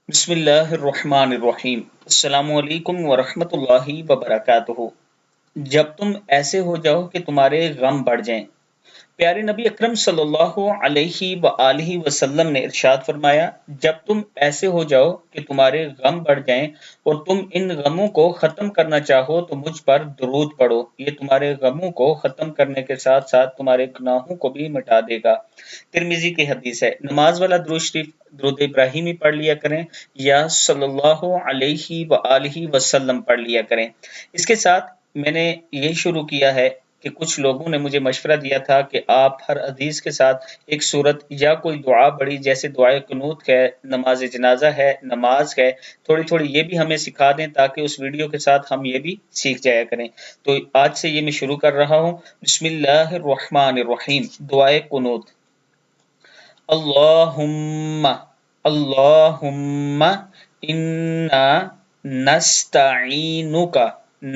بسم اللہ الرحمن الرحیم۔ السلام علیکم ورحمۃ اللہ وبرکاتہ۔ جب تم ایسے ہو جاؤ کہ تمہارے غم بڑھ جائیں۔ پیارے نبی اکرم صلی اللہ علیہ وآلہ وسلم نے ارشاد فرمایا، جب تم ایسے ہو جاؤ کہ تمہارے غم بڑھ جائیں اور تم ان غموں کو ختم کرنا چاہو تو مجھ پر درود پڑھو، یہ تمہارے غموں کو ختم کرنے کے ساتھ ساتھ تمہارے گناہوں کو بھی مٹا دے گا۔ ترمذی کی حدیث ہے۔ نماز والا درود شریف درود ابراہیمی پڑھ لیا کریں یا صلی اللہ علیہ وآلہ وسلم پڑھ لیا کریں۔ اس کے ساتھ میں نے یہ شروع کیا ہے کہ کچھ لوگوں نے مجھے مشورہ دیا تھا کہ آپ ہر حدیث کے ساتھ ایک سورت یا کوئی دعا پڑھی، جیسے دعائے قنوت ہے، نماز جنازہ ہے، نماز ہے، تھوڑی تھوڑی یہ بھی ہمیں سکھا دیں تاکہ اس ویڈیو کے ساتھ ہم یہ بھی سیکھ جایا کریں۔ تو آج سے یہ میں شروع کر رہا ہوں۔ بسم اللہ الرحمن الرحیم، دعائے قنوت۔ اللہم اللہم انا نستعینک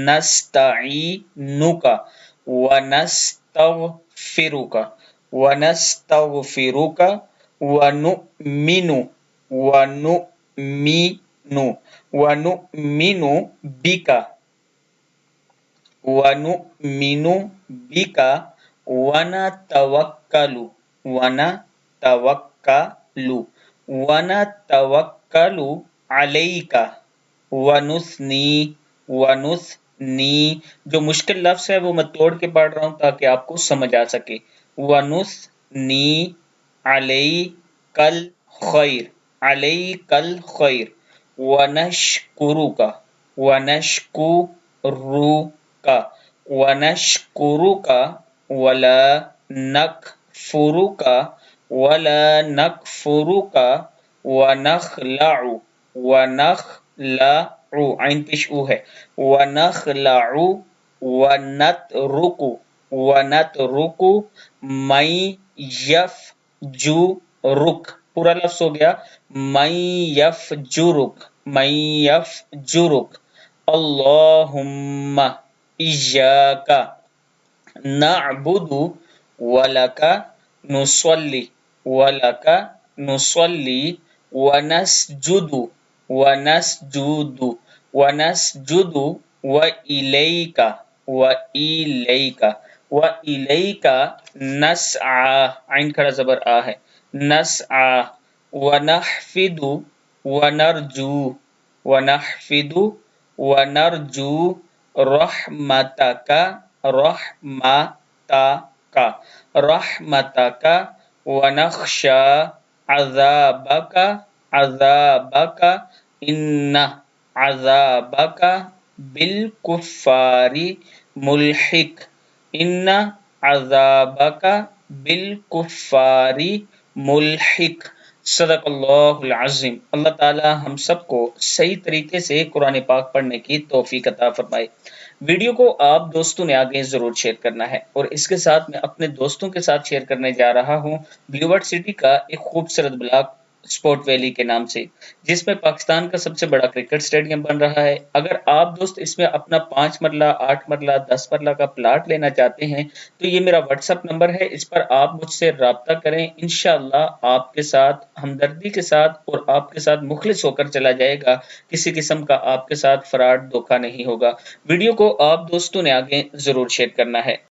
نستعینک ونستغفرک ونستغفرک ونؤمن ونؤمن ونؤمن بک ونؤمن بک ونتوکل ونتوکل ونتوکل علیک ونثنی ونثنی، جو مشکل لفظ ہے وہ میں توڑ کے پڑھ رہا ہوں تاکہ آپ کو سمجھ آ سکے۔ ونثنی علیک الخیر علیک الخیر ونشکرک ونشکرک ونشکرک ولا نکفرک ولا نکفرک ونخلع ونخلع عین پیش او ہے ونخلع ونترک ونترک من یفجرک، پورا لفظ ہو گیا من یفجرک من یفجرک۔ اللہم ایاک نعبد ولک نصلی ولک نصلی ونسجد ونسجد ونسجد وإلیک وإلیک وإلیک نسعی، عین کھڑا زبر آ ہے، نسعی ونحفد ونرجو ونحفد ونرجو رحمتک رحمتک رحمتک ونخشى عذابک عذابک ان عذابک بالکفار ملحق ان عذابک بالکفار ملحق۔ صدق اللہ العظیم۔ اللہ تعالی ہم سب کو صحیح طریقے سے قرآن پاک پڑھنے کی توفیق عطا فرمائے۔ ویڈیو کو آپ دوستوں نے آگے ضرور شیئر کرنا ہے، اور اس کے ساتھ میں اپنے دوستوں کے ساتھ شیئر کرنے جا رہا ہوں بلیورڈ سٹی کا ایک خوبصورت بلاک سپورٹ ویلی کے نام سے، جس میں پاکستان کا سب سے بڑا کرکٹ سٹیڈیم بن رہا ہے۔ اگر آپ دوست اس میں اپنا 5 مرلہ 8 مرلہ 10 مرلہ کا پلاٹ لینا چاہتے ہیں تو یہ میرا واٹس ایپ نمبر ہے، اس پر آپ مجھ سے رابطہ کریں، انشاءاللہ آپ کے ساتھ ہمدردی کے ساتھ اور آپ کے ساتھ مخلص ہو کر چلا جائے گا، کسی قسم کا آپ کے ساتھ فراڈ دھوکہ نہیں ہوگا۔ ویڈیو کو آپ دوستوں نے آگے ضرور شیئر کرنا ہے۔